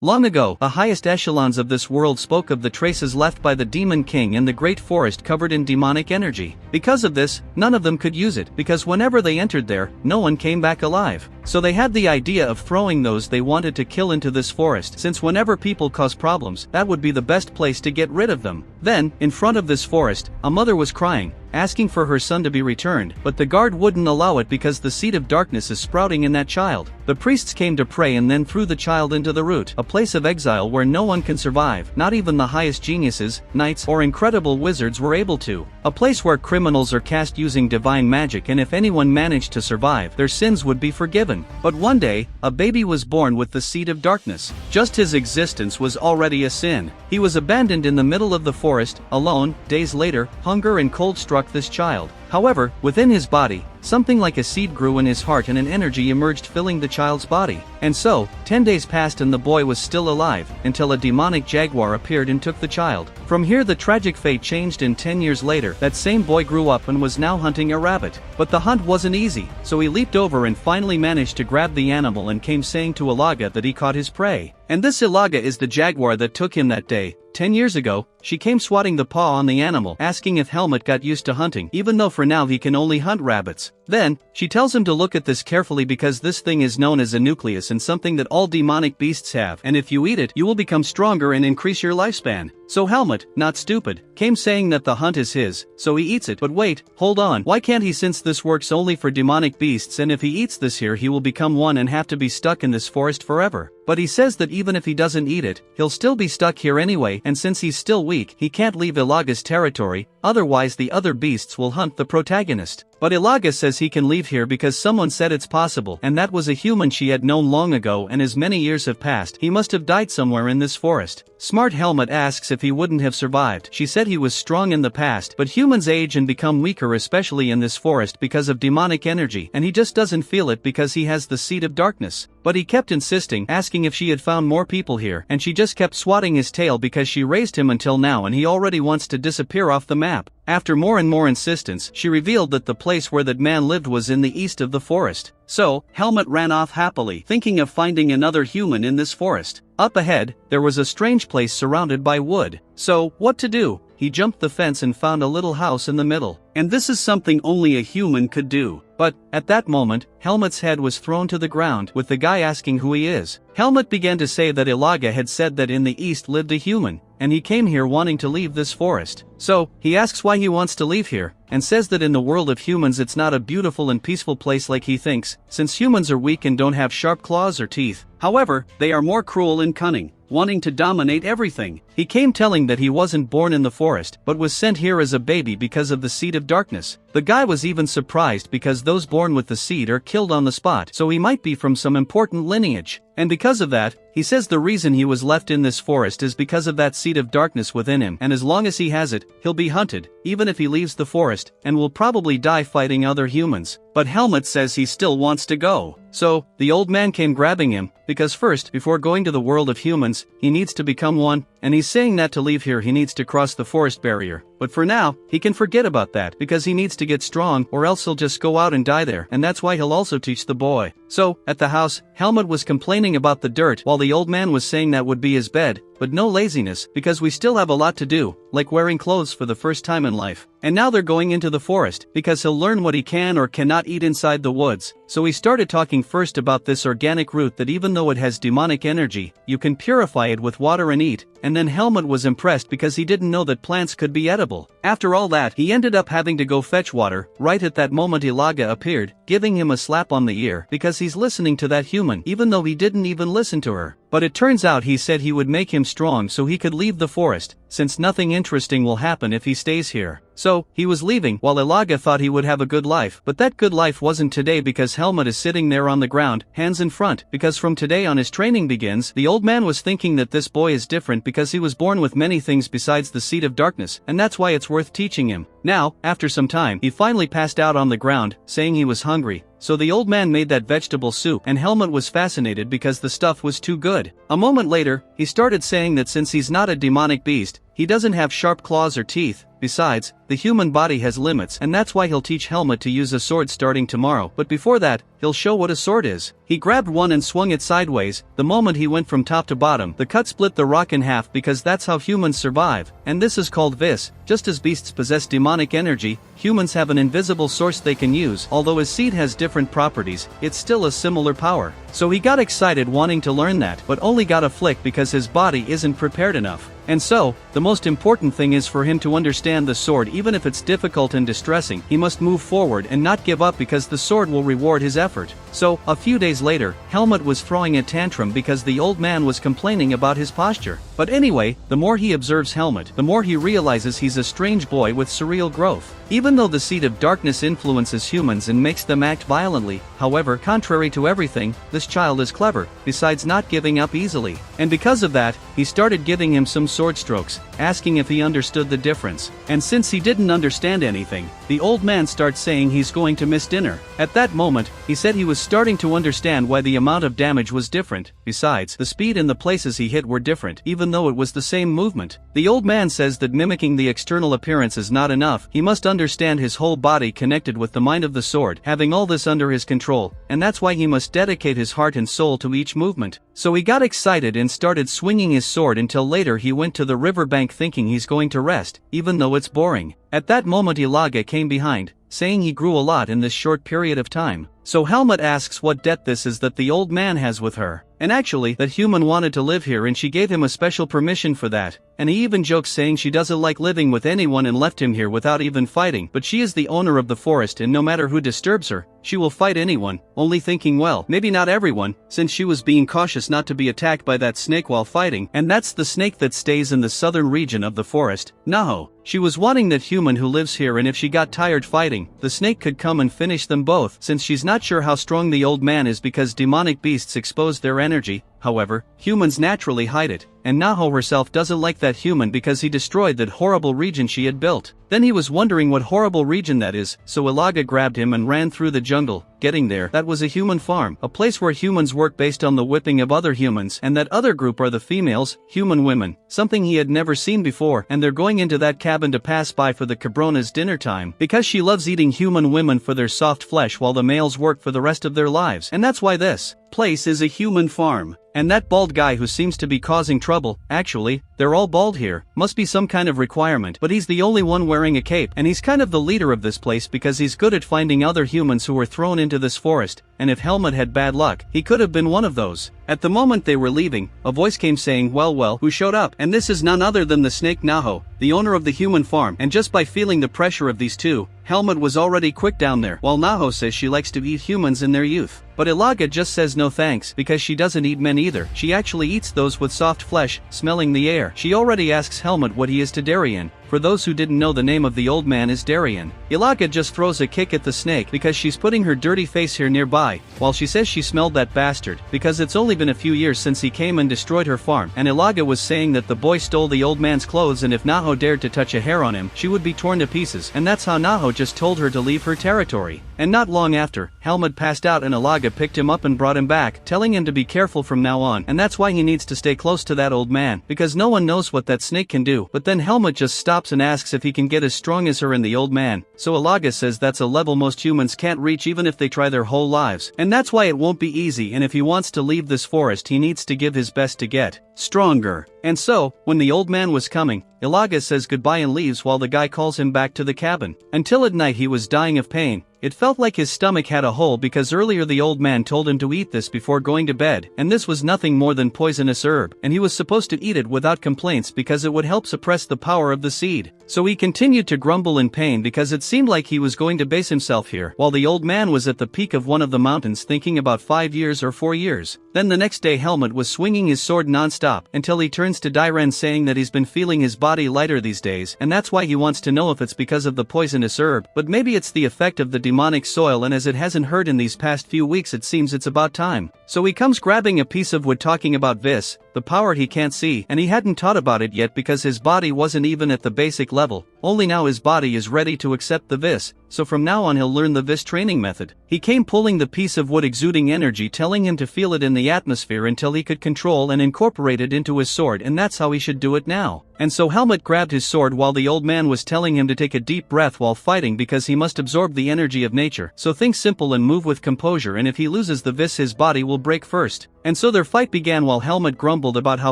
Long ago, the highest echelons of this world spoke of the traces left by the Demon King in the great forest covered in demonic energy. Because of this, none of them could use it, because whenever they entered there, no one came back alive. So they had the idea of throwing those they wanted to kill into this forest, since whenever people cause problems, that would be the best place to get rid of them. Then, in front of this forest, a mother was crying, asking for her son to be returned, but the guard wouldn't allow it because the seed of darkness is sprouting in that child. The priests came to pray and then threw the child into the root, a place of exile where no one can survive, not even the highest geniuses, knights, or incredible wizards were able to. A place where criminals are cast using divine magic, and if anyone managed to survive, their sins would be forgiven. But one day, a baby was born with the seed of darkness. Just his existence was already a sin. He was abandoned in the middle of the forest, alone. Days later, hunger and cold struck this child. However, within his body, something like a seed grew in his heart and an energy emerged filling the child's body. And so, 10 days passed and the boy was still alive, until a demonic jaguar appeared and took the child. From here the tragic fate changed, and 10 years later, that same boy grew up and was now hunting a rabbit. But the hunt wasn't easy, so he leaped over and finally managed to grab the animal and came saying to Ilaga that he caught his prey. And this Ilaga is the jaguar that took him that day. 10 years ago, she came swatting the paw on the animal, asking if Helmut got used to hunting, even though for now he can only hunt rabbits. Then, she tells him to look at this carefully because this thing is known as a nucleus and something that all demonic beasts have, and if you eat it, you will become stronger and increase your lifespan. So Helmut, not stupid, came saying that the hunt is his, so he eats it. But wait, hold on, why can't he, since this works only for demonic beasts, and if he eats this here he will become one and have to be stuck in this forest forever? But he says that even if he doesn't eat it, he'll still be stuck here anyway, and since he's still weak, he can't leave Ilaga's territory, otherwise the other beasts will hunt the protagonist. But Ilaga says he can leave here because someone said it's possible, and that was a human she had known long ago, and as many years have passed, he must have died somewhere in this forest. Smart Helmut asks if he wouldn't have survived. She said he was strong in the past, but humans age and become weaker, especially in this forest because of demonic energy, and he just doesn't feel it because he has the seed of darkness. But he kept insisting, asking if she had found more people here, and she just kept swatting his tail because she raised him until now and he already wants to disappear off the map. After more and more insistence, she revealed that the place where that man lived was in the east of the forest. So, Helmut ran off happily, thinking of finding another human in this forest. Up ahead, there was a strange place surrounded by wood. So, what to do? He jumped the fence and found a little house in the middle. And this is something only a human could do. But, at that moment, Helmut's head was thrown to the ground, with the guy asking who he is. Helmut began to say that Ilaga had said that in the east lived a human, and he came here wanting to leave this forest. So, he asks why he wants to leave here, and says that in the world of humans it's not a beautiful and peaceful place like he thinks, since humans are weak and don't have sharp claws or teeth. However, they are more cruel and cunning, wanting to dominate everything. He came telling that he wasn't born in the forest, but was sent here as a baby because of the seed of darkness. The guy was even surprised because those born with the seed are killed on the spot, so he might be from some important lineage. And because of that, he says the reason he was left in this forest is because of that seed of darkness within him, and as long as he has it, he'll be hunted, even if he leaves the forest, and will probably die fighting other humans. But Helmut says he still wants to go. So, the old man came grabbing him, because first, before going to the world of humans, he needs to become one, and he's saying that to leave here he needs to cross the forest barrier. But for now, he can forget about that because he needs to get strong or else he'll just go out and die there, and that's why he'll also teach the boy. So, at the house, Helmut was complaining about the dirt while the old man was saying that would be his bed, but no laziness because we still have a lot to do, like wearing clothes for the first time in life. And now they're going into the forest because he'll learn what he can or cannot eat inside the woods. So he started talking first about this organic root that even though it has demonic energy, you can purify it with water and eat. And then Helmut was impressed because he didn't know that plants could be edible. After all that, he ended up having to go fetch water. Right at that moment Ilaga appeared, giving him a slap on the ear because he's listening to that human even though he didn't even listen to her. But it turns out he said he would make him strong so he could leave the forest, since nothing interesting will happen if he stays here. So, he was leaving while Ilaga thought he would have a good life, but that good life wasn't today because Helmut is sitting there on the ground, hands in front, because from today on his training begins. The old man was thinking that this boy is different because he was born with many things besides the seed of darkness, and that's why it's worth teaching him. Now, after some time, he finally passed out on the ground, saying he was hungry. So the old man made that vegetable soup, and Helmut was fascinated because the stuff was too good. A moment later, he started saying that since he's not a demonic beast, He doesn't have sharp claws or teeth. Besides, the human body has limits, and that's why he'll teach Helmut to use a sword starting tomorrow. But before that, he'll show what a sword is. He grabbed one and swung it sideways. The moment he went from top to bottom, the cut split the rock in half, because that's how humans survive. And this is called vis. Just as beasts possess demonic energy, humans have an invisible source they can use. Although his seed has different properties, it's still a similar power. So he got excited wanting to learn that, but only got a flick because his body isn't prepared enough. And so, the most important thing is for him to understand the sword. Even if it's difficult and distressing, he must move forward and not give up, because the sword will reward his effort. So, a few days later, Helmut was throwing a tantrum because the old man was complaining about his posture. But anyway, the more he observes Helmut, the more he realizes he's a strange boy with surreal growth. Even though the seed of darkness influences humans and makes them act violently, however, contrary to everything, this child is clever, besides not giving up easily. And because of that, he started giving him some sword strokes, asking if he understood the difference. And since he didn't understand anything, the old man starts saying he's going to miss dinner. At that moment, he said he was starting to understand why the amount of damage was different. Besides, the speed and the places he hit were different, even though it was the same movement. The old man says that mimicking the external appearance is not enough. He must understand his whole body connected with the mind of the sword, having all this under his control, and that's why he must dedicate his heart and soul to each movement. So he got excited and started swinging his sword until later he went to the riverbank thinking he's going to rest, even though it's boring. At that moment Ilaga came behind, saying he grew a lot in this short period of time. So Helmut asks what debt this is that the old man has with her. And actually, that human wanted to live here and she gave him a special permission for that. And he even jokes saying she doesn't like living with anyone and left him here without even fighting. But she is the owner of the forest, and no matter who disturbs her, she will fight anyone, only thinking, well, maybe not everyone, since she was being cautious not to be attacked by that snake while fighting. And that's the snake that stays in the southern region of the forest, Naho. She was wanting that human who lives here, and if she got tired fighting, the snake could come and finish them both, since she's not sure how strong the old man is because demonic beasts expose their energy. However, humans naturally hide it, and Naho herself doesn't like that human because he destroyed that horrible region she had built. Then he was wondering what horrible region that is, so Ilaga grabbed him and ran through the jungle. Getting there, that was a human farm, a place where humans work based on the whipping of other humans, and that other group are the females, human women, something he had never seen before, and they're going into that cabin to pass by for the cabrona's dinner time, because she loves eating human women for their soft flesh while the males work for the rest of their lives, and that's why this place is a human farm. And that bald guy who seems to be causing trouble, actually, they're all bald here, must be some kind of requirement, but he's the only one wearing a cape, and he's kind of the leader of this place because he's good at finding other humans who were thrown into this forest, and if Helmut had bad luck, he could have been one of those. At the moment they were leaving, a voice came saying, well, who showed up? And this is none other than the snake Naho, the owner of the human farm, and just by feeling the pressure of these two, Helmut was already quick down there, while Naho says she likes to eat humans in their youth. But Ilaga just says no thanks because she doesn't eat men either. She actually eats those with soft flesh, smelling the air. She already asks Helmut what he is to Darien. For those who didn't know, the name of the old man is Darien. Ilaga just throws a kick at the snake because she's putting her dirty face here nearby, while she says she smelled that bastard, because it's only been a few years since he came and destroyed her farm, and Ilaga was saying that the boy stole the old man's clothes, and if Naho dared to touch a hair on him, she would be torn to pieces, and that's how Naho just told her to leave her territory. And not long after, Helmut passed out and Ilaga picked him up and brought him back, telling him to be careful from now on, and that's why he needs to stay close to that old man, because no one knows what that snake can do. But then Helmut just stops and asks if he can get as strong as her and the old man, so Ilaga says that's a level most humans can't reach even if they try their whole lives, and that's why it won't be easy, and if he wants to leave this forest he needs to give his best to get stronger. And so, when the old man was coming, Ilaga says goodbye and leaves while the guy calls him back to the cabin. Until at night he was dying of pain. It felt like his stomach had a hole because earlier the old man told him to eat this before going to bed, and this was nothing more than poisonous herb, and he was supposed to eat it without complaints because it would help suppress the power of the seed. So he continued to grumble in pain because it seemed like he was going to base himself here, while the old man was at the peak of one of the mountains thinking about 5 years or 4 years. Then the next day Helmut was swinging his sword non-stop until he turns to Darien saying that he's been feeling his body lighter these days, and that's why he wants to know if it's because of the poisonous herb, but maybe it's the effect of the demonic soil, and as it hasn't hurt in these past few weeks it seems it's about time. So he comes grabbing a piece of wood talking about vis, the power he can't see, and he hadn't taught about it yet because his body wasn't even at the basic level, only now his body is ready to accept the vis, so from now on he'll learn the vis training method. He came pulling the piece of wood exuding energy, telling him to feel it in the atmosphere until he could control and incorporate it into his sword, and that's how he should do it now. And so Helmut grabbed his sword while the old man was telling him to take a deep breath while fighting because he must absorb the energy of nature. So think simple and move with composure, and if he loses the vis his body will break first. And so their fight began while Helmut grumbled about how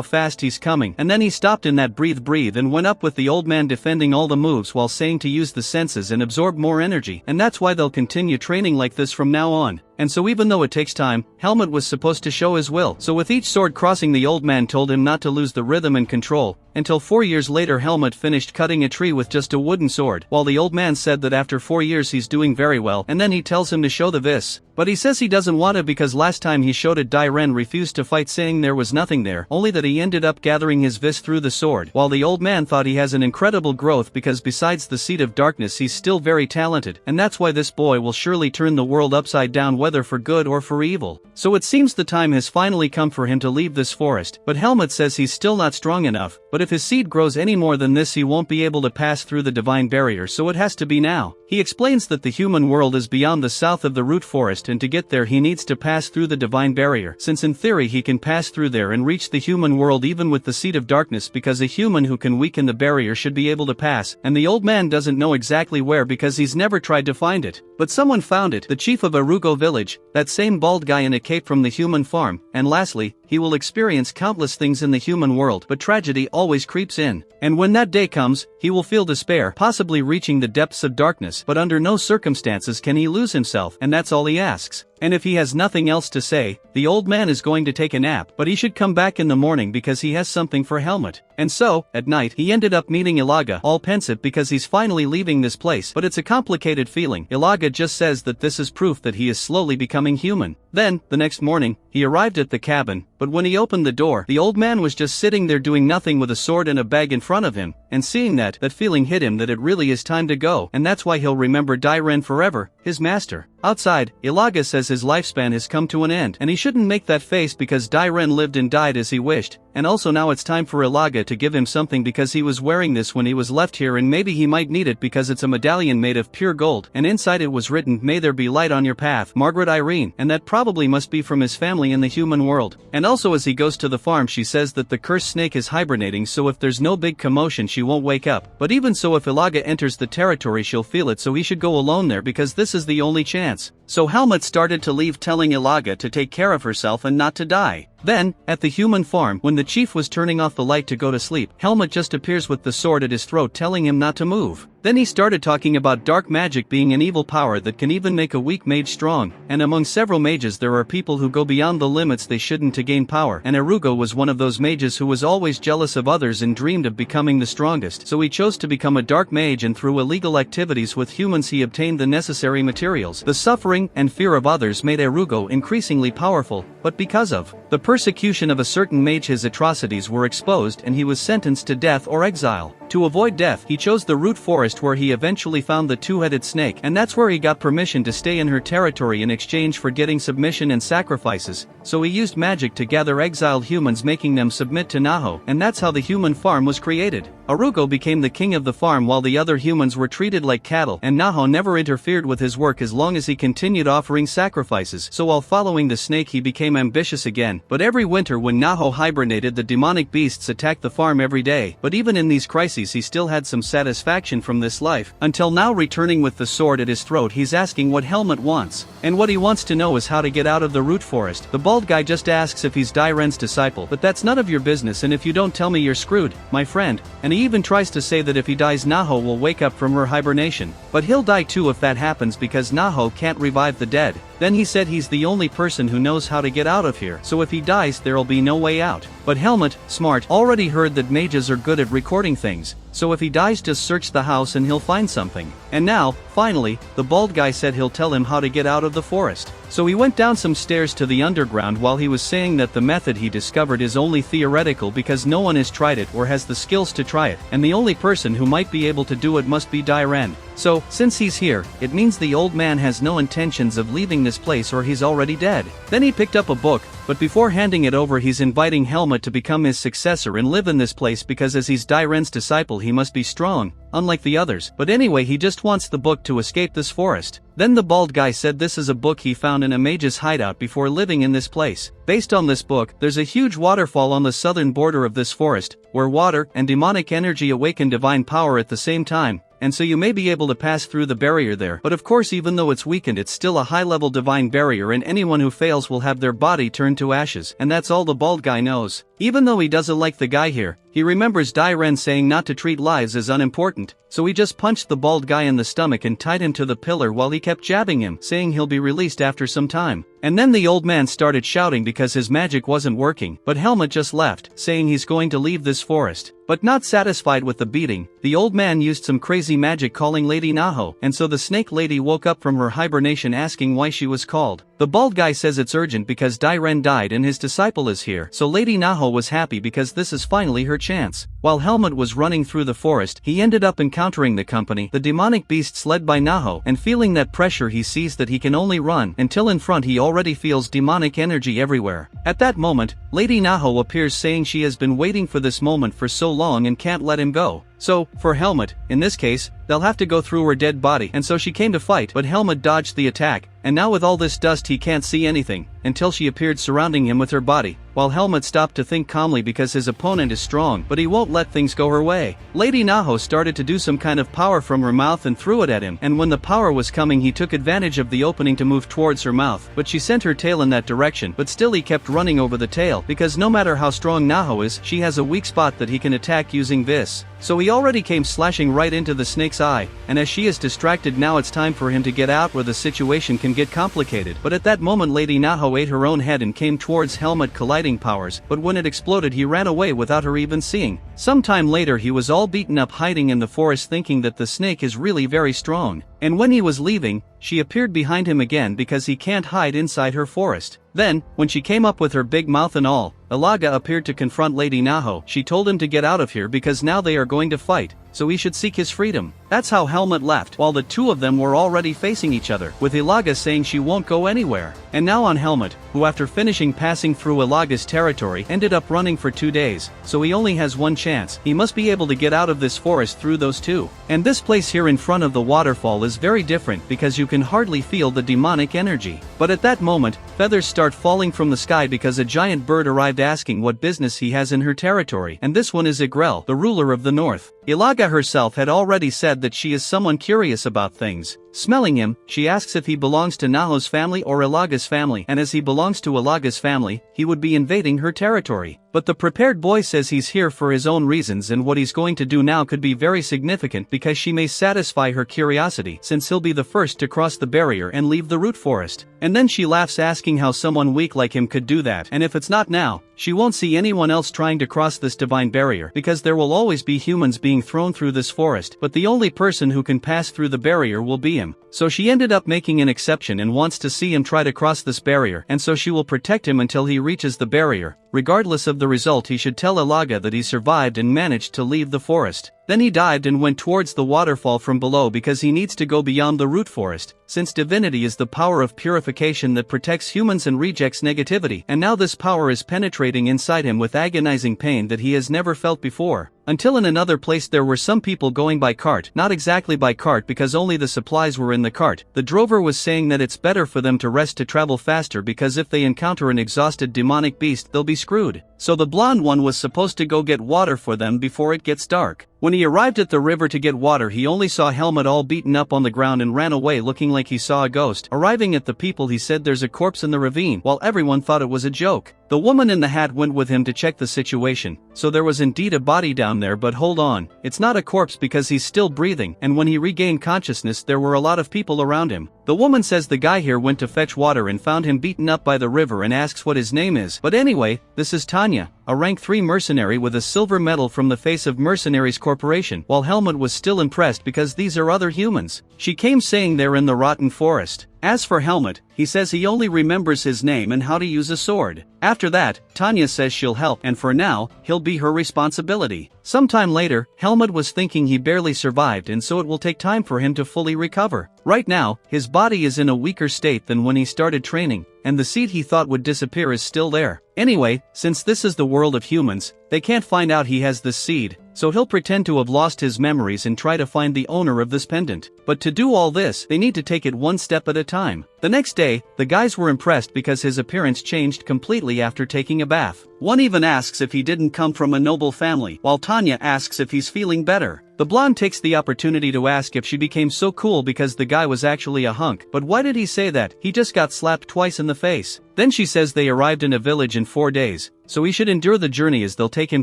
fast he's coming, and then he stopped in that breathe and went up with the old man defending all the moves while saying to use the senses and absorb more energy, and that's why they'll continue training like this from now on. And so even though it takes time, Helmut was supposed to show his will. So with each sword crossing, the old man told him not to lose the rhythm and control, until 4 years later Helmut finished cutting a tree with just a wooden sword, while the old man said that after 4 years he's doing very well, and then he tells him to show the vis. But he says he doesn't want to because last time he showed it Darien refused to fight, saying there was nothing there, only that he ended up gathering his vis through the sword, while the old man thought he has an incredible growth because besides the seed of darkness he's still very talented, and that's why this boy will surely turn the world upside down whether for good or for evil. So it seems the time has finally come for him to leave this forest, but Helmut says he's still not strong enough, but if his seed grows any more than this he won't be able to pass through the divine barrier, so it has to be now. He explains that the human world is beyond the south of the root forest, and to get there he needs to pass through the divine barrier, since in theory he can pass through there and reach the human world even with the seed of darkness, because a human who can weaken the barrier should be able to pass, and the old man doesn't know exactly where because he's never tried to find it. But someone found it, the chief of Arugo village, that same bald guy in a cape from the human farm, and lastly, he will experience countless things in the human world, but tragedy always creeps in. And when that day comes, he will feel despair, possibly reaching the depths of darkness, but under no circumstances can he lose himself, and that's all he asks. And if he has nothing else to say, the old man is going to take a nap, but he should come back in the morning because he has something for Helmut. And so, at night, he ended up meeting Ilaga, all pensive because he's finally leaving this place, but it's a complicated feeling. Ilaga just says that this is proof that he is slowly becoming human. Then, the next morning, he arrived at the cabin, but when he opened the door, the old man was just sitting there doing nothing with a sword and a bag in front of him, and seeing that feeling hit him that it really is time to go, and that's why he'll remember Darien forever, his master. Outside, Ilaga says his lifespan has come to an end, and he shouldn't make that face because Darien lived and died as he wished, and also now it's time for Ilaga to give him something because he was wearing this when he was left here and maybe he might need it because it's a medallion made of pure gold, and inside it was written, "May there be light on your path, Margaret Irene," and that probably must be from his family in the human world. And also as he goes to the farm she says that the cursed snake is hibernating, so if there's no big commotion she won't wake up, but even so if Ilaga enters the territory she'll feel it, so he should go alone there because this is the only chance. So Helmut started to leave, telling Ilaga to take care of herself and not to die. Then, at the human farm, when the chief was turning off the light to go to sleep, Helmut just appears with the sword at his throat telling him not to move. Then he started talking about dark magic being an evil power that can even make a weak mage strong, and among several mages there are people who go beyond the limits they shouldn't to gain power, and Arugo was one of those mages who was always jealous of others and dreamed of becoming the strongest, so he chose to become a dark mage, and through illegal activities with humans he obtained the necessary materials. The suffering and fear of others made Arugo increasingly powerful, but because of the persecution of a certain mage his atrocities were exposed and he was sentenced to death or exile. To avoid death, he chose the root forest where he eventually found the two-headed snake, and that's where he got permission to stay in her territory in exchange for getting submission and sacrifices, so he used magic to gather exiled humans, making them submit to Naho, and that's how the human farm was created. Arugo became the king of the farm while the other humans were treated like cattle, and Naho never interfered with his work as long as he continued offering sacrifices, so while following the snake he became ambitious again. But every winter when Naho hibernated the demonic beasts attacked the farm every day, but even in these crises he still had some satisfaction from this life, until now returning with the sword at his throat he's asking what Helmut wants. And what he wants to know is how to get out of the root forest. The bald guy just asks if he's Dairen's disciple, but that's none of your business, and if you don't tell me you're screwed, my friend. And he even tries to say that if he dies Naho will wake up from her hibernation. But he'll die too if that happens because Naho can't revive the dead. Then he said he's the only person who knows how to get out of here, so if he dies there'll be no way out. But Helmut, smart, already heard that mages are good at recording things, so if he dies just search the house and he'll find something. And now, finally, the bald guy said he'll tell him how to get out of the forest. So he went down some stairs to the underground while he was saying that the method he discovered is only theoretical because no one has tried it or has the skills to try it, and the only person who might be able to do it must be Darien. So, since he's here, it means the old man has no intentions of leaving this place or he's already dead. Then he picked up a book, but before handing it over he's inviting Helmut to become his successor and live in this place because as he's Dairen's disciple he must be strong, unlike the others. But anyway, he just wants the book to escape this forest. Then the bald guy said this is a book he found in a mage's hideout before living in this place. Based on this book, there's a huge waterfall on the southern border of this forest, where water and demonic energy awaken divine power at the same time. And so you may be able to pass through the barrier there. But of course, even though it's weakened, it's still a high-level divine barrier and anyone who fails will have their body turned to ashes. And that's all the bald guy knows. Even though he doesn't like the guy here, he remembers Dairen saying not to treat lives as unimportant, so he just punched the bald guy in the stomach and tied him to the pillar while he kept jabbing him, saying he'll be released after some time. And then the old man started shouting because his magic wasn't working, but Helmut just left, saying he's going to leave this forest. But not satisfied with the beating, the old man used some crazy magic calling Lady Naho, and so the snake lady woke up from her hibernation asking why she was called. The bald guy says it's urgent because Dairen died and his disciple is here, so Lady Naho was happy because this is finally her chance. While Helmut was running through the forest, he ended up encountering the company, the demonic beasts led by Naho, and feeling that pressure he sees that he can only run until in front he already feels demonic energy everywhere. At that moment, Lady Naho appears saying she has been waiting for this moment for so long and can't let him go. So, for Helmut, in this case, they'll have to go through her dead body, and so she came to fight, but Helmut dodged the attack, and now with all this dust he can't see anything, until she appeared surrounding him with her body, while Helmut stopped to think calmly because his opponent is strong, but he won't let things go her way. Lady Naho started to do some kind of power from her mouth and threw it at him, and when the power was coming he took advantage of the opening to move towards her mouth, but she sent her tail in that direction, but still he kept running over the tail, because no matter how strong Naho is, she has a weak spot that he can attack using this. So he already came slashing right into the snake's eye, and as she is distracted now it's time for him to get out where the situation can get complicated. But at that moment Lady Naho ate her own head and came towards Helmut colliding powers, but when it exploded he ran away without her even seeing. Sometime later he was all beaten up hiding in the forest thinking that the snake is really very strong. And when he was leaving, she appeared behind him again because he can't hide inside her forest. Then, when she came up with her big mouth and all, Ilaga appeared to confront Lady Naho. She told him to get out of here because now they are going to fight, so he should seek his freedom. That's how Helmut left, while the two of them were already facing each other, with Ilaga saying she won't go anywhere. And now on Helmut, who after finishing passing through Ilaga's territory ended up running for 2 days, so he only has one chance. He must be able to get out of this forest through those two. And this place here in front of the waterfall is very different because you can hardly feel the demonic energy. But at that moment, feathers start falling from the sky because a giant bird arrived asking what business he has in her territory, and this one is Igrel, the ruler of the north. Ilaga herself had already said that she is someone curious about things. Smelling him, she asks if he belongs to Naho's family or Ilaga's family, and as he belongs to Ilaga's family, he would be invading her territory. But the prepared boy says he's here for his own reasons and what he's going to do now could be very significant because she may satisfy her curiosity since he'll be the first to cross the barrier and leave the root forest. And then she laughs asking how someone weak like him could do that, and if it's not now, she won't see anyone else trying to cross this divine barrier because there will always be humans being thrown through this forest, but the only person who can pass through the barrier will be him. So she ended up making an exception and wants to see him try to cross this barrier, and so she will protect him until he reaches the barrier. Regardless of the result, he should tell Ilaga that he survived and managed to leave the forest. Then he dived and went towards the waterfall from below because he needs to go beyond the root forest, since divinity is the power of purification that protects humans and rejects negativity, and now this power is penetrating inside him with agonizing pain that he has never felt before. Until in another place there were some people going by cart, not exactly by cart because only the supplies were in the cart. The drover was saying that it's better for them to rest to travel faster because if they encounter an exhausted demonic beast they'll be screwed. So the blonde one was supposed to go get water for them before it gets dark. When he arrived at the river to get water he only saw Helmut all beaten up on the ground and ran away looking like he saw a ghost. Arriving at the people he said there's a corpse in the ravine, while everyone thought it was a joke. The woman in the hat went with him to check the situation, so there was indeed a body down there, but hold on, it's not a corpse because he's still breathing, and when he regained consciousness there were a lot of people around him. The woman says the guy here went to fetch water and found him beaten up by the river and asks what his name is. But anyway, this is Tanya, a rank 3 mercenary with a silver medal from the face of Mercenaries Corporation, while Helmut was still impressed because these are other humans. She came saying they're in the rotten forest. As for Helmut, he says he only remembers his name and how to use a sword. After that, Tanya says she'll help and for now, he'll be her responsibility. Sometime later, Helmut was thinking he barely survived and so it will take time for him to fully recover. Right now, his body is in a weaker state than when he started training, and the seed he thought would disappear is still there. Anyway, since this is the world of humans, they can't find out he has this seed, so he'll pretend to have lost his memories and try to find the owner of this pendant. But to do all this, they need to take it one step at a time. The next day, the guys were impressed because his appearance changed completely after taking a bath. One even asks if he didn't come from a noble family, while Tanya asks if he's feeling better. The blonde takes the opportunity to ask if she became so cool because the guy was actually a hunk. But why did he say that? He just got slapped twice in the face. Then she says they arrived in a village in 4 days, so he should endure the journey as they'll take him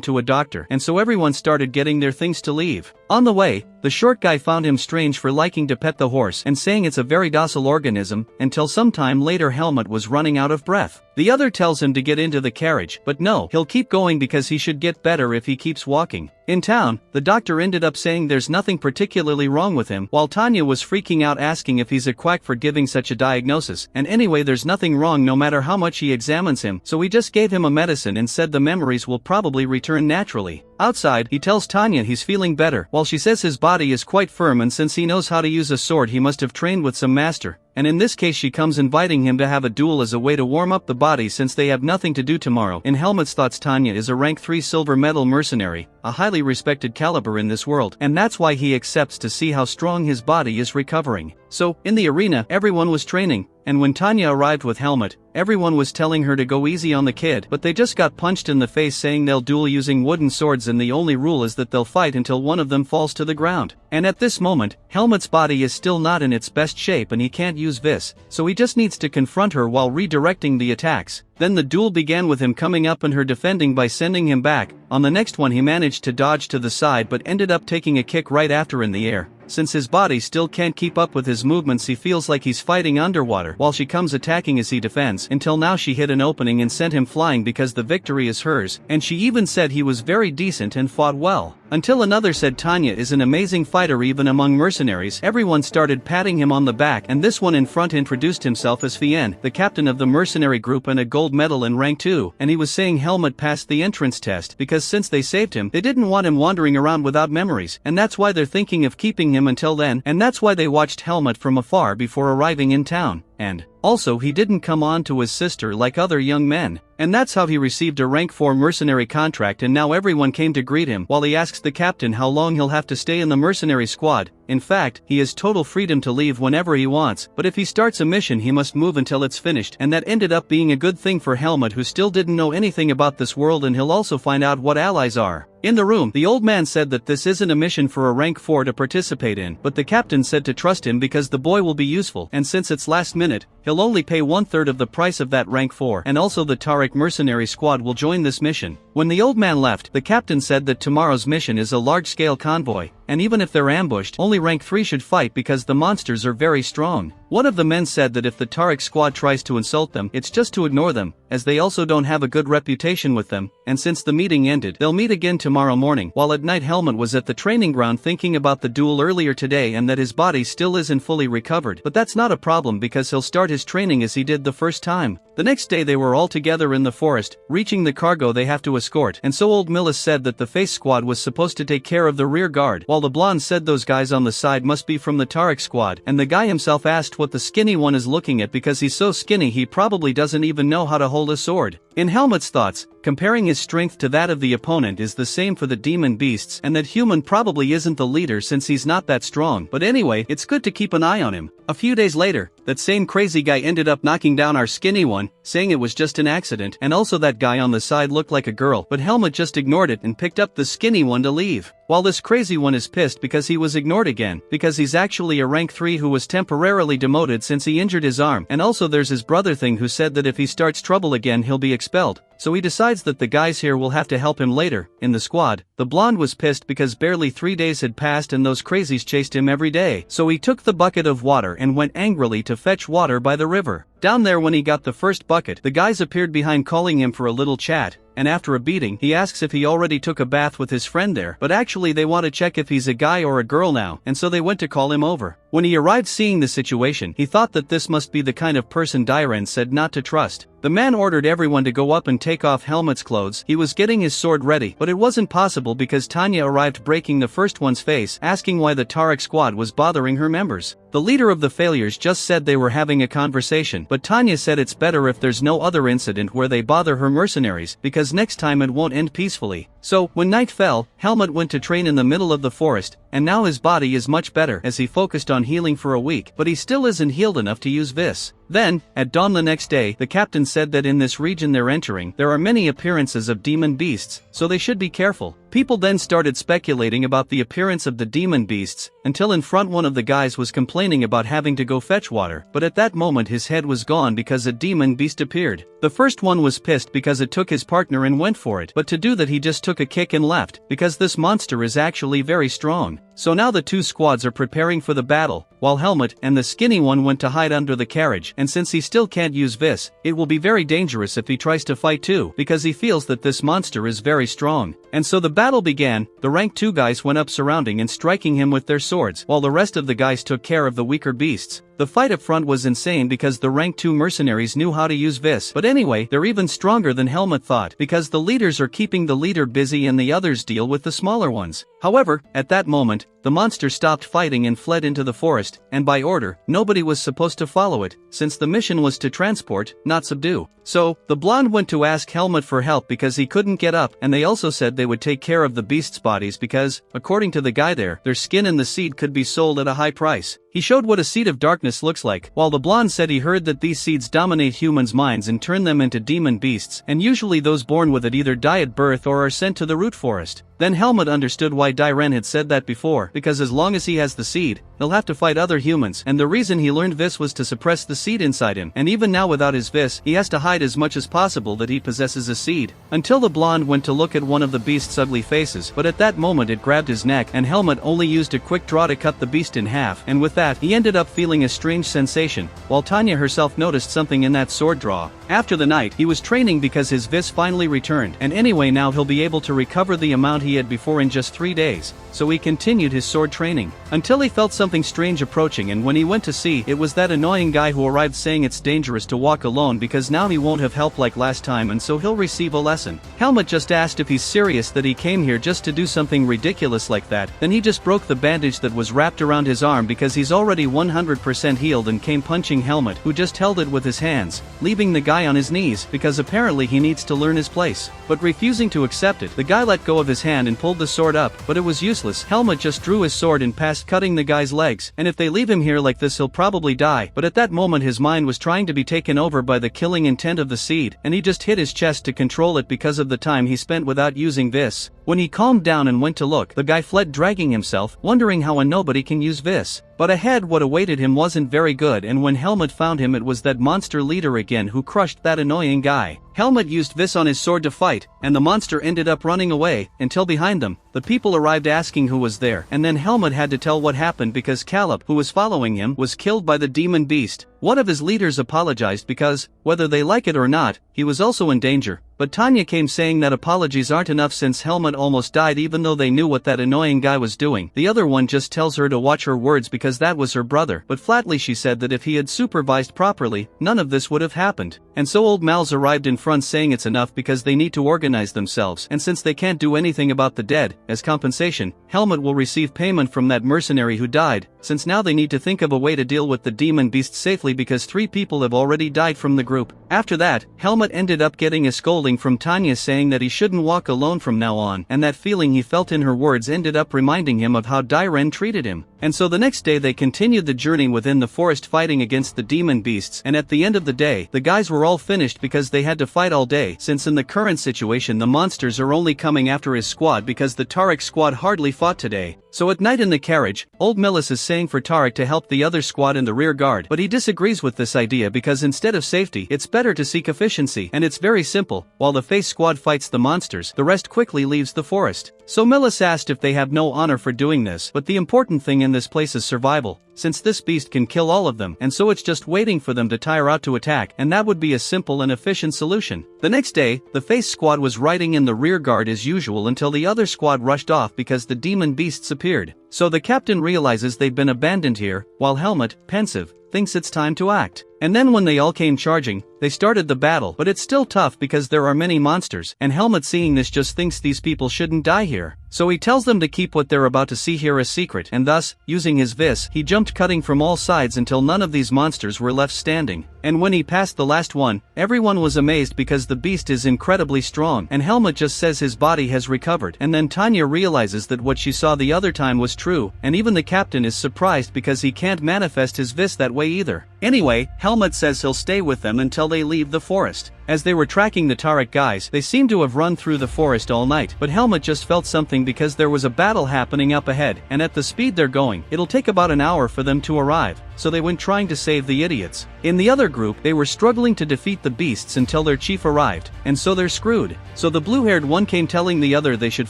to a doctor, and so everyone started getting their things to leave. On the way, the short guy found him strange for liking to pet the horse and saying it's a very docile organism, until sometime later Helmut was running out of breath. The other tells him to get into the carriage, but no, he'll keep going because he should get better if he keeps walking. In town, the doctor ended up saying there's nothing particularly wrong with him, while Tanya was freaking out asking if he's a quack for giving such a diagnosis, and anyway there's nothing wrong no matter how much he examines him, so he just gave him a medicine and said the memories will probably return naturally. Outside, he tells Tanya he's feeling better, while she says his body is quite firm and since he knows how to use a sword he must have trained with some master, and in this case she comes inviting him to have a duel as a way to warm up the body since they have nothing to do tomorrow. In Helmut's thoughts Tanya is a rank 3 silver medal mercenary, a highly respected caliber in this world, and that's why he accepts to see how strong his body is recovering. So, in the arena, everyone was training, and when Tanya arrived with Helmut, everyone was telling her to go easy on the kid, but they just got punched in the face saying they'll duel using wooden swords and the only rule is that they'll fight until one of them falls to the ground. And at this moment, Helmut's body is still not in its best shape and he can't use Vis, so he just needs to confront her while redirecting the attacks. Then the duel began with him coming up and her defending by sending him back. On the next one he managed to dodge to the side but ended up taking a kick right after in the air. Since his body still can't keep up with his movements he feels like he's fighting underwater while she comes attacking as he defends, until now she hit an opening and sent him flying because the victory is hers, and she even said he was very decent and fought well. Until another said Tanya is an amazing fighter even among mercenaries. Everyone started patting him on the back and this one in front introduced himself as Fien, the captain of the mercenary group and a gold medal in rank 2, and he was saying Helmut passed the entrance test because since they saved him, they didn't want him wandering around without memories, and that's why they're thinking of keeping him until then, and that's why they watched Helmut from afar before arriving in town. And also he didn't come on to his sister like other young men. And that's how he received a rank 4 mercenary contract, and now everyone came to greet him while he asks the captain how long he'll have to stay in the mercenary squad. In fact, he has total freedom to leave whenever he wants, but if he starts a mission he must move until it's finished, and that ended up being a good thing for Helmut who still didn't know anything about this world, and he'll also find out what allies are. In the room, the old man said that this isn't a mission for a rank 4 to participate in, but the captain said to trust him because the boy will be useful, and since it's last minute, he'll only pay 1/3 of the price of that rank 4, and also the Tariq mercenary squad will join this mission. When the old man left, the captain said that tomorrow's mission is a large-scale convoy, and even if they're ambushed, only rank 3 should fight because the monsters are very strong. One of the men said that if the Tariq squad tries to insult them, it's just to ignore them, as they also don't have a good reputation with them, and since the meeting ended, they'll meet again tomorrow morning. While at night Helmut was at the training ground thinking about the duel earlier today and that his body still isn't fully recovered, but that's not a problem because he'll start his training as he did the first time. The next day they were all together in the forest, reaching the cargo they have to escort, and so old Millis said that the face squad was supposed to take care of the rear guard, while the blonde said those guys on the side must be from the Tariq squad, and the guy himself asked what the skinny one is looking at because he's so skinny he probably doesn't even know how to hold a sword. In Helmut's thoughts, comparing his strength to that of the opponent is the same for the demon beasts, and that human probably isn't the leader since he's not that strong, but anyway, it's good to keep an eye on him. A few days later, that same crazy guy ended up knocking down our skinny one, saying it was just an accident, and also that guy on the side looked like a girl, but Helmut just ignored it and picked up the skinny one to leave. While this crazy one is pissed because he was ignored again, because he's actually a rank 3 who was temporarily demoted since he injured his arm, and also there's his brother thing who said that if he starts trouble again he'll be expelled. So he decides that the guys here will have to help him later. In the squad, the blonde was pissed because barely 3 days had passed and those crazies chased him every day, so he took the bucket of water and went angrily to fetch water by the river. Down there when he got the first bucket, the guys appeared behind calling him for a little chat, and after a beating, he asks if he already took a bath with his friend there, but actually they want to check if he's a guy or a girl now, and so they went to call him over. When he arrived seeing the situation, he thought that this must be the kind of person Darien said not to trust. The man ordered everyone to go up and take off Helmut's clothes. He was getting his sword ready, but it wasn't possible because Tanya arrived breaking the first one's face, asking why the Tarek squad was bothering her members. The leader of the failures just said they were having a conversation, but Tanya said it's better if there's no other incident where they bother her mercenaries, because next time it won't end peacefully. So, when night fell, Helmut went to train in the middle of the forest, and now his body is much better as he focused on healing for a week, but he still isn't healed enough to use Vis. Then, at dawn the next day, the captain said that in this region they're entering, there are many appearances of demon beasts, so they should be careful. People then started speculating about the appearance of the demon beasts, until in front one of the guys was complaining about having to go fetch water, but at that moment his head was gone because a demon beast appeared. The first one was pissed because it took his partner and went for it, but to do that he just took a kick and left, because this monster is actually very strong. So now the two squads are preparing for the battle, while Helmut and the skinny one went to hide under the carriage, and since he still can't use Vis, it will be very dangerous if he tries to fight too, because he feels that this monster is very strong. And so the battle began. The rank 2 guys went up surrounding and striking him with their swords, while the rest of the guys took care of the weaker beasts. The fight up front was insane because the rank 2 mercenaries knew how to use Vis, but anyway, they're even stronger than Helmut thought, because the leaders are keeping the leader busy and the others deal with the smaller ones. However, at that moment, the monster stopped fighting and fled into the forest, and by order, nobody was supposed to follow it, since the mission was to transport, not subdue. So, the blonde went to ask Helmut for help because he couldn't get up, and they also said they would take care of the beasts' bodies because, according to the guy there, their skin and the seed could be sold at a high price. He showed what a seed of darkness looks like, while the blonde said he heard that these seeds dominate humans' minds and turn them into demon beasts, and usually those born with it either die at birth or are sent to the root forest. Then Helmut understood why Darien had said that before, because as long as he has the seed, he'll have to fight other humans, and the reason he learned Vis was to suppress the seed inside him, and even now without his Vis, he has to hide as much as possible that he possesses a seed. Until the blonde went to look at one of the beast's ugly faces, but at that moment it grabbed his neck, and Helmut only used a quick draw to cut the beast in half, and with that, he ended up feeling a strange sensation, while Tanya herself noticed something in that sword draw. After the night, he was training because his Vis finally returned, and anyway now he'll be able to recover the amount he had before in just 3 days, so he continued his sword training, until he felt something strange approaching, and when he went to see, it was that annoying guy who arrived saying it's dangerous to walk alone because now he won't have help like last time and so he'll receive a lesson. Helmut just asked if he's serious that he came here just to do something ridiculous like that, then he just broke the bandage that was wrapped around his arm because he's already 100% healed and came punching Helmut, who just held it with his hands, leaving the guy on his knees because apparently he needs to learn his place. But refusing to accept it, the guy let go of his hand and pulled the sword up, but it was useless. Helmut just drew his sword and passed cutting the guy's legs, and if they leave him here like this he'll probably die, but at that moment his mind was trying to be taken over by the killing intent of the seed, and he just hit his chest to control it because of the time he spent without using Vis. When he calmed down and went to look, the guy fled dragging himself, wondering how a nobody can use Vis. But ahead what awaited him wasn't very good, and when Helmut found him it was that monster leader again who crushed that annoying guy. Helmut used Vis on his sword to fight, and the monster ended up running away, until behind them, the people arrived asking who was there, and then Helmut had to tell what happened because Caleb, who was following him, was killed by the demon beast. One of his leaders apologized because, whether they like it or not, he was also in danger. But Tanya came saying that apologies aren't enough since Helmut almost died even though they knew what that annoying guy was doing. The other one just tells her to watch her words because that was her brother, but flatly she said that if he had supervised properly, none of this would have happened. And so old Mal's arrived in front saying it's enough because they need to organize themselves, and since they can't do anything about the dead, as compensation, Helmut will receive payment from that mercenary who died, since now they need to think of a way to deal with the demon beast safely because 3 people have already died from the group. After that, Helmut ended up getting a scolding from Tanya saying that he shouldn't walk alone from now on, and that feeling he felt in her words ended up reminding him of how Darien treated him. And so the next day they continued the journey within the forest fighting against the demon beasts, and at the end of the day, the guys were all finished because they had to fight all day, since in the current situation the monsters are only coming after his squad because the Tarek squad hardly fought today. So at night in the carriage, old Millis is saying for Tarek to help the other squad in the rear guard, but he disagrees agrees with this idea because instead of safety, it's better to seek efficiency, and it's very simple. While the face squad fights the monsters, the rest quickly leaves the forest. So Millis asked if they have no honor for doing this, but the important thing in this place is survival, since this beast can kill all of them, and so it's just waiting for them to tire out to attack, and that would be a simple and efficient solution. The next day, the face squad was riding in the rear guard as usual until the other squad rushed off because the demon beasts appeared. So the captain realizes they've been abandoned here, while Helmut, pensive, thinks it's time to act. And then when they all came charging, they started the battle, but it's still tough because there are many monsters, and Helmut seeing this just thinks these people shouldn't die here. So he tells them to keep what they're about to see here a secret, and thus, using his vis, he jumped cutting from all sides until none of these monsters were left standing. And when he passed the last one, everyone was amazed because the beast is incredibly strong, and Helmut just says his body has recovered, and then Tanya realizes that what she saw the other time was true, and even the captain is surprised because he can't manifest his vis that way either. Anyway, Helmut says he'll stay with them until they leave the forest. As they were tracking the Tarek guys, they seemed to have run through the forest all night, but Helmut just felt something because there was a battle happening up ahead, and at the speed they're going, it'll take about an hour for them to arrive, so they went trying to save the idiots. In the other group, they were struggling to defeat the beasts until their chief arrived, and so they're screwed. So the blue-haired one came telling the other they should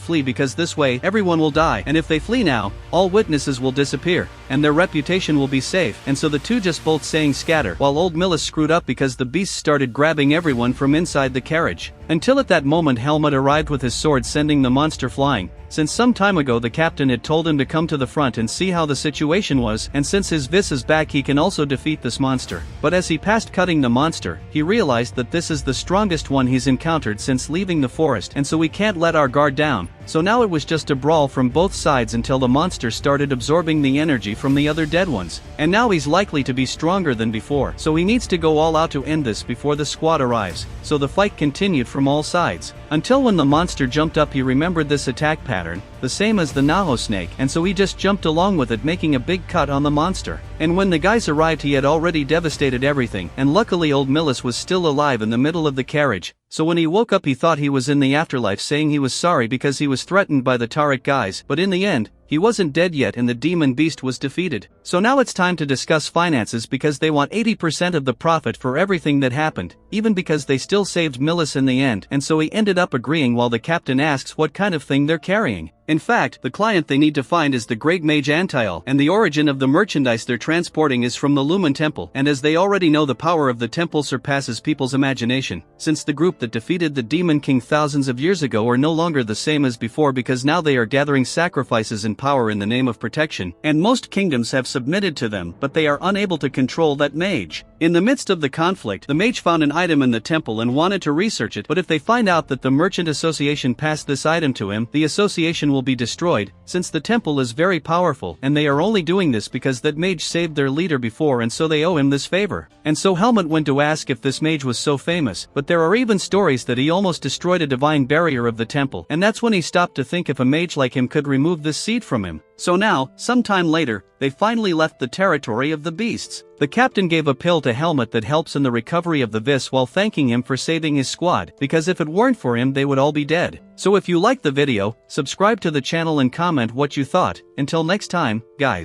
flee because this way, everyone will die, and if they flee now, all witnesses will disappear, and their reputation will be safe, and so the two just both saying scatter, while old Millis screwed up because the beasts started grabbing everyone from inside the carriage. Until at that moment Helmut arrived with his sword sending the monster flying, since some time ago the captain had told him to come to the front and see how the situation was, and since his vis is back he can also defeat this monster. But as he passed cutting the monster, he realized that this is the strongest one he's encountered since leaving the forest, and so we can't let our guard down. So now it was just a brawl from both sides until the monster started absorbing the energy from the other dead ones. And now he's likely to be stronger than before, so he needs to go all out to end this before the squad arrives. So the fight continued from all sides, until when the monster jumped up he remembered this attack pattern, the same as the Naho snake, and so he just jumped along with it, making a big cut on the monster. And when the guys arrived he had already devastated everything, and luckily old Millis was still alive in the middle of the carriage. So when he woke up he thought he was in the afterlife, saying he was sorry because he was threatened by the Tarek guys, but in the end, he wasn't dead yet and the demon beast was defeated. So now it's time to discuss finances because they want 80% of the profit for everything that happened, even because they still saved Millis in the end, and so he ended up agreeing while the captain asks what kind of thing they're carrying. In fact, the client they need to find is the great mage Antiel, and the origin of the merchandise they're transporting is from the Lumen Temple, and as they already know the power of the temple surpasses people's imagination, since the group that defeated the Demon King thousands of years ago are no longer the same as before because now they are gathering sacrifices and power in the name of protection, and most kingdoms have submitted to them, but they are unable to control that mage. In the midst of the conflict, the mage found an item in the temple and wanted to research it, but if they find out that the Merchant Association passed this item to him, the association will be destroyed, since the temple is very powerful, and they are only doing this because that mage saved their leader before and so they owe him this favor. And so Helmut went to ask if this mage was so famous, but there are even stories that he almost destroyed a divine barrier of the temple, and that's when he stopped to think if a mage like him could remove this seed from him. So now, sometime later, they finally left the territory of the beasts. The captain gave a pill to Helmut that helps in the recovery of the vis while thanking him for saving his squad, because if it weren't for him they would all be dead. So if you liked the video, subscribe to the channel and comment what you thought. Until next time, guys.